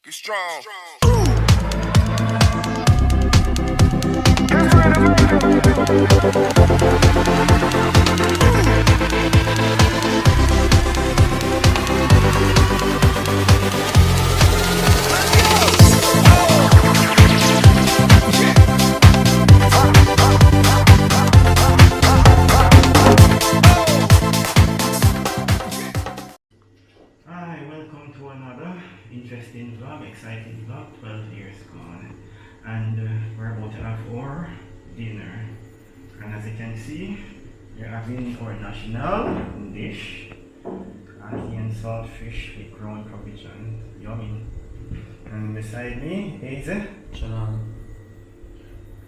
Get strong. Hi, welcome to another interesting vlog, exciting vlog, 12 years gone. And we're about to have our dinner. And as you can see, we're having our national dish, ackee and saltfish with ground provision. Yummy. And beside me is Shalom.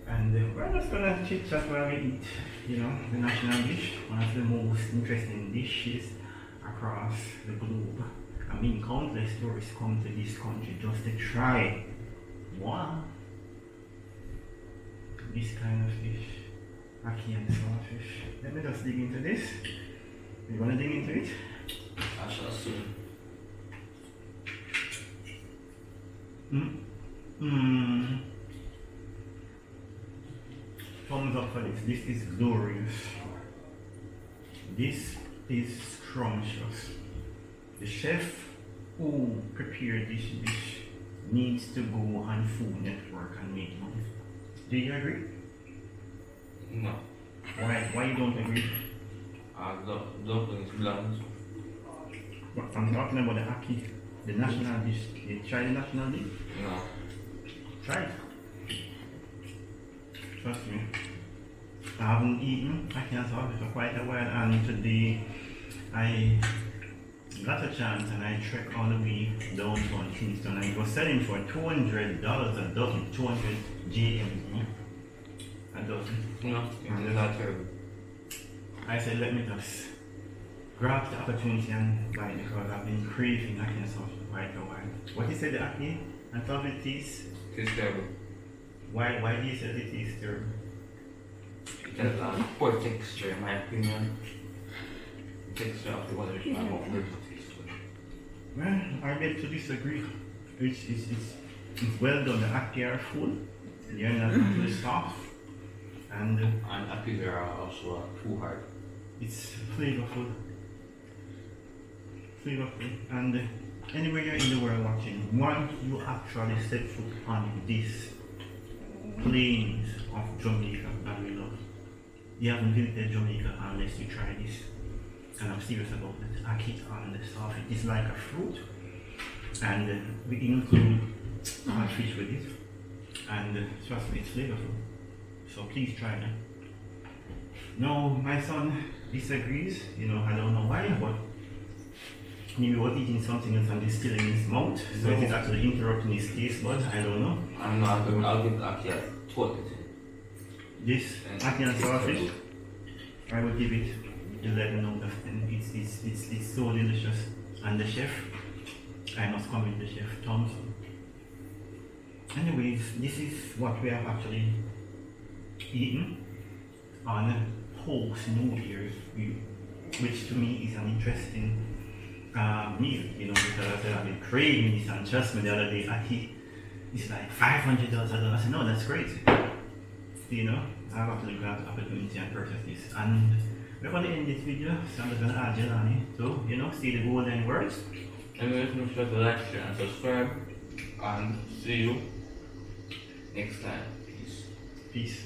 and we're just gonna chit chat while we eat, the national dish, one of the most interesting dishes across the globe. I mean, countless tourists come to this country just to try this kind of fish, ackee and saltfish. Let me just dig into this. You wanna dig into it? I shall soon. Thumbs up for this. This is glorious. This is scrumptious. The chef who prepared this dish needs to go on Food Network and make money. Do you agree? No. Why you don't agree? Dumplings bland. But I'm talking about the ackee, the national dish. You try the national dish? No. Try it. Trust me. I haven't eaten ackee and saltfish for quite a while, and today I got a chance and I trekked all the way downtown Kingston, and it was selling for $200 a dozen, 200 JMD a dozen. No. It's not terrible. I said, let me just grab the opportunity and buy it because I've been craving ackee and saltfish for quite a while. What you said, the ackee and saltfish tastes? It's terrible. Why do you say it tastes terrible? It has a poor texture, in my opinion. The texture of the water is not what good taste good. Well, I beg to disagree. It's well done. The ackee are full. They're not too soft. And appeals are also too hard. it's flavorful. And anywhere you're in the world watching, once you actually set foot on this plains of Jamaica that we love, you haven't visited Jamaica unless you try this. And I'm serious about it. Ackee and the saltfish. It's like a fruit, and we include fish with it. And trust me, it's flavorful. So please try it. No, my son disagrees. I don't know why, but maybe was eating something else and it's still in his mouth, so it is actually interrupting his taste buds. I don't know. I'm not going. I'll give Ackee a 12. This ackee and saltfish, I would give it 11 out of 10. It's so delicious, and the chef, I must comment the chef, thumbs up. Anyways, this is what we have actually eaten on post New Year's Eve, which to me is an interesting meal, because I've been craving this, and trust me, the other day ackee is like $500 a dollar. I said, no, that's crazy. I've actually grabbed the opportunity and purchased this. And we're going to end this video, so I'm just going to add Jelani to, see the golden words. Anyways, make sure to like, share, and subscribe. And see you next time. Peace. Peace.